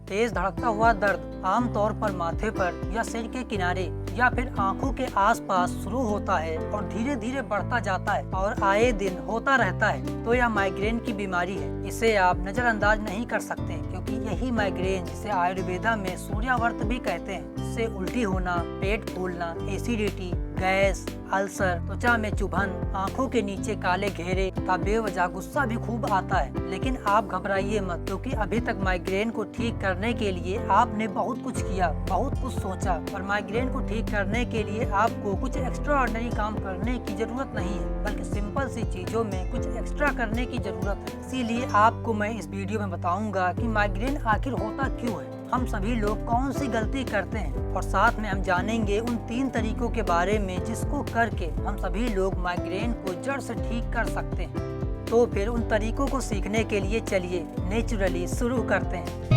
तेज धड़कता हुआ दर्द आमतौर पर माथे पर या सिर के किनारे या फिर आंखों के आसपास शुरू होता है और धीरे धीरे बढ़ता जाता है और आए दिन होता रहता है, तो यह माइग्रेन की बीमारी है। इसे आप नजरअंदाज नहीं कर सकते, क्योंकि यही माइग्रेन, जिसे आयुर्वेदा में सूर्यावर्त भी कहते हैं, इससे उल्टी होना, पेट फूलना, एसिडिटी, गैस, अल्सर, त्वचा में चुभन, आंखों के नीचे काले घेरे तथा बेवजह गुस्सा भी खूब आता है। लेकिन आप घबराइए मत, क्योंकि अभी तक माइग्रेन को ठीक करने के लिए आपने बहुत कुछ किया, बहुत कुछ सोचा, और माइग्रेन को ठीक करने के लिए आपको कुछ एक्स्ट्रा ऑर्डिनरी काम करने की जरूरत नहीं है, बल्कि सिंपल सी चीजों में कुछ एक्स्ट्रा करने की जरूरत है। इसीलिए आपको मैं इस वीडियो में बताऊंगा कि माइग्रेन आखिर होता क्यों है, हम सभी लोग कौन सी गलती करते हैं, और साथ में हम जानेंगे उन 3 तरीकों के बारे में जिसको करके हम सभी लोग माइग्रेन को जड़ से ठीक कर सकते हैं। तो फिर उन तरीकों को सीखने के लिए चलिए नेचुरली शुरू करते हैं।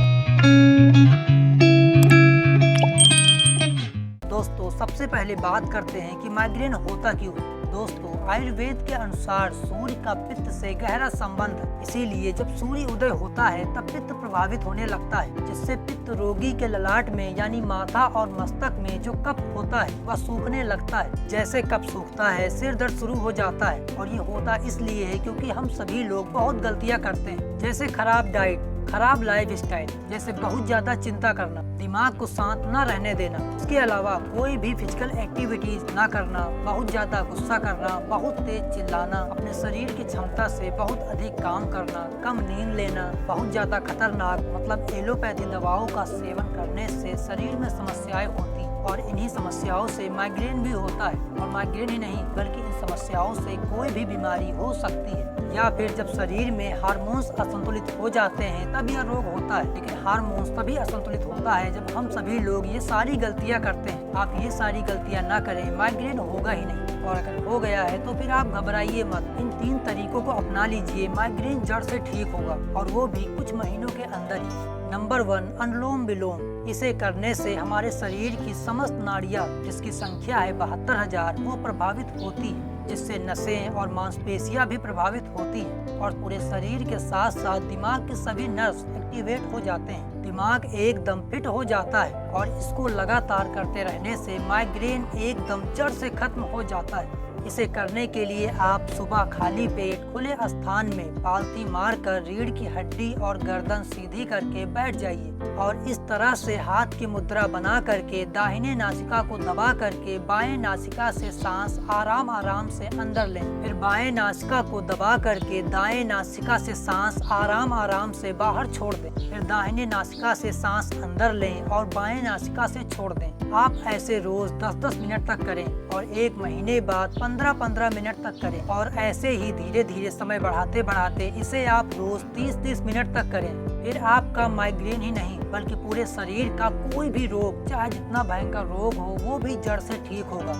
दोस्तों, सबसे पहले बात करते हैं कि माइग्रेन होता क्यों है। दोस्तों, आयुर्वेद के अनुसार सूर्य का पित्त से गहरा संबंध है। इसीलिए जब सूर्य उदय होता है तब पित्त प्रभावित होने लगता है, जिससे पित्त रोगी के ललाट में यानी माथा और मस्तक में जो कफ होता है वह सूखने लगता है। जैसे कफ सूखता है, सिर दर्द शुरू हो जाता है, और ये होता इसलिए है क्योंकि हम सभी लोग बहुत गलतियाँ करते हैं, जैसे खराब डाइट, खराब लाइफ स्टाइल, जैसे बहुत ज्यादा चिंता करना, दिमाग को शांत न रहने देना, इसके अलावा कोई भी फिजिकल एक्टिविटीज न करना, बहुत ज्यादा गुस्सा करना, बहुत तेज चिल्लाना, अपने शरीर की क्षमता से बहुत अधिक काम करना, कम नींद लेना, बहुत ज्यादा खतरनाक मतलब एलोपैथी दवाओं का सेवन करने से शरीर में समस्याएं होती, और इन्हीं समस्याओं से माइग्रेन भी होता है। और माइग्रेन ही नहीं, बल्कि इन समस्याओं से कोई भी बीमारी हो सकती है। या फिर जब शरीर में हार्मोन्स असंतुलित हो जाते हैं तब यह रोग होता है। लेकिन हार्मोन्स तभी असंतुलित होता है जब हम सभी लोग ये सारी गलतियां करते हैं। आप ये सारी गलतियां ना करें, माइग्रेन होगा ही नहीं, और अगर हो गया है तो फिर आप घबराइए मत। इन 3 तरीकों को अपना लीजिए, माइग्रेन जड़ से ठीक होगा, और वो भी कुछ महीनों के अंदर ही। नंबर 1, अनुलोम विलोम। इसे करने से हमारे शरीर की समस्त नाड़ियाँ, जिसकी संख्या है 72,000, वो प्रभावित होती है, जिससे नसें और मांसपेशियां भी प्रभावित होती हैं, और पूरे शरीर के साथ साथ दिमाग के सभी नर्व्स एक्टिवेट हो जाते हैं। दिमाग एकदम फिट हो जाता है, और इसको लगातार करते रहने से माइग्रेन एकदम जड़ से खत्म हो जाता है। इसे करने के लिए आप सुबह खाली पेट खुले स्थान में पालती मारकर रीढ़ की हड्डी और गर्दन सीधी करके बैठ जाइए, और इस तरह से हाथ की मुद्रा बना करके दाहिने नासिका को दबा करके बाएं नासिका से सांस आराम आराम से अंदर लें। फिर बाएं नासिका को दबा करके दाएं नासिका से सांस आराम आराम से बाहर छोड़ दें। फिर दाहिने नासिका से सांस अंदर लें और बाएं नासिका से छोड़ दें। आप ऐसे रोज 10-10 मिनट तक करें, और 1 महीने बाद 15-15 मिनट तक करें, और ऐसे ही धीरे धीरे समय बढ़ाते बढ़ाते इसे आप रोज 30-30 मिनट तक करें। फिर आपका माइग्रेन ही नहीं, बल्कि पूरे शरीर का कोई भी रोग, चाहे जितना भयंकर रोग हो, वो भी जड़ से ठीक होगा।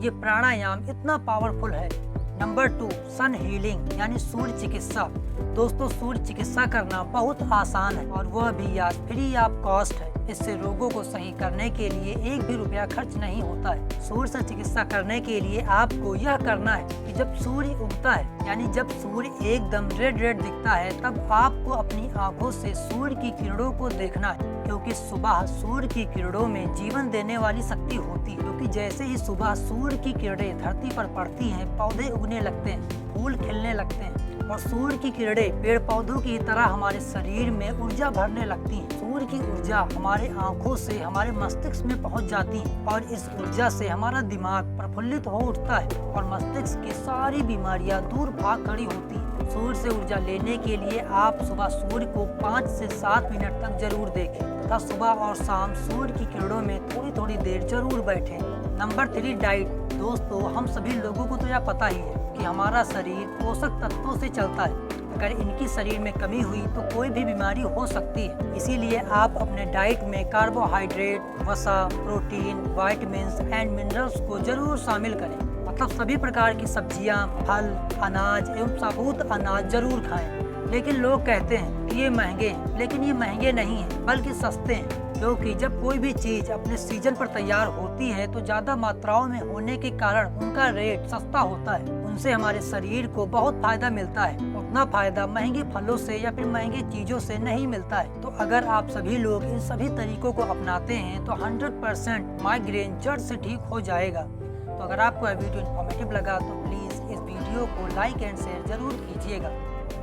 ये प्राणायाम इतना पावरफुल है। नंबर 2, सन हीलिंग यानी सूर्य चिकित्सा। दोस्तों, सूर्य चिकित्सा करना बहुत आसान है, और वह भी आज फ्री ऑफ कॉस्ट है। इससे रोगों को सही करने के लिए 1 भी रुपया खर्च नहीं होता है। सूर्य से चिकित्सा करने के लिए आपको यह करना है कि जब सूर्य उगता है, यानी जब सूर्य एकदम रेड रेड दिखता है, तब आपको अपनी आंखों से सूर्य की किरणों को देखना है, क्योंकि सुबह सूर्य की किरणों में जीवन देने वाली शक्ति होती है। क्योंकि जैसे ही सुबह सूर्य की किरणें धरती पर पड़ती हैं, पौधे उगने लगते हैं, फूल खिलने लगते हैं, और सूर्य की किरणें पेड़ पौधों की तरह हमारे शरीर में ऊर्जा भरने लगती हैं। सूर्य की ऊर्जा हमारे आंखों से हमारे मस्तिष्क में पहुंच जाती है, और इस ऊर्जा से हमारा दिमाग प्रफुल्लित हो उठता है, और मस्तिष्क की सारी बीमारियां दूर भाग खड़ी होती हैं। सूर्य से ऊर्जा लेने के लिए आप सुबह सूर्य को 5 से 7 मिनट तक जरूर देखें, तथा सुबह और शाम सूर्य की किरणों में थोड़ी थोड़ी देर जरूर बैठें। Number 3, diet. दोस्तों, हम सभी लोगों को तो यह पता ही है कि हमारा शरीर पोषक तत्वों से चलता है। अगर इनकी शरीर में कमी हुई तो कोई भी बीमारी हो सकती है। इसीलिए आप अपने डाइट में कार्बोहाइड्रेट, वसा, प्रोटीन, विटामिन्स एंड मिनरल्स को जरूर शामिल करें। मतलब सभी प्रकार की सब्जियां, फल, अनाज एवं साबुत अनाज जरूर खाएं। लेकिन लोग कहते हैं कि ये महंगे हैं, लेकिन ये महंगे नहीं हैं, बल्कि सस्ते हैं। क्योंकि जब कोई भी चीज अपने सीजन पर तैयार होती है तो ज्यादा मात्राओं में होने के कारण उनका रेट सस्ता होता है। उनसे हमारे शरीर को बहुत फायदा मिलता है। उतना फायदा महंगे फलों से या फिर महंगे चीजों से नहीं मिलता है। तो अगर आप सभी लोग इन सभी तरीकों को अपनाते हैं तो 100% माइग्रेन जड़ से ठीक हो जाएगा। तो अगर आपको यह वीडियो इन्फॉर्मेटिव लगा तो प्लीज इस वीडियो को लाइक एंड शेयर जरूर कीजिएगा।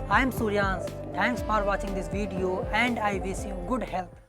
I am Suryansh, thanks for watching this video and I wish you good health.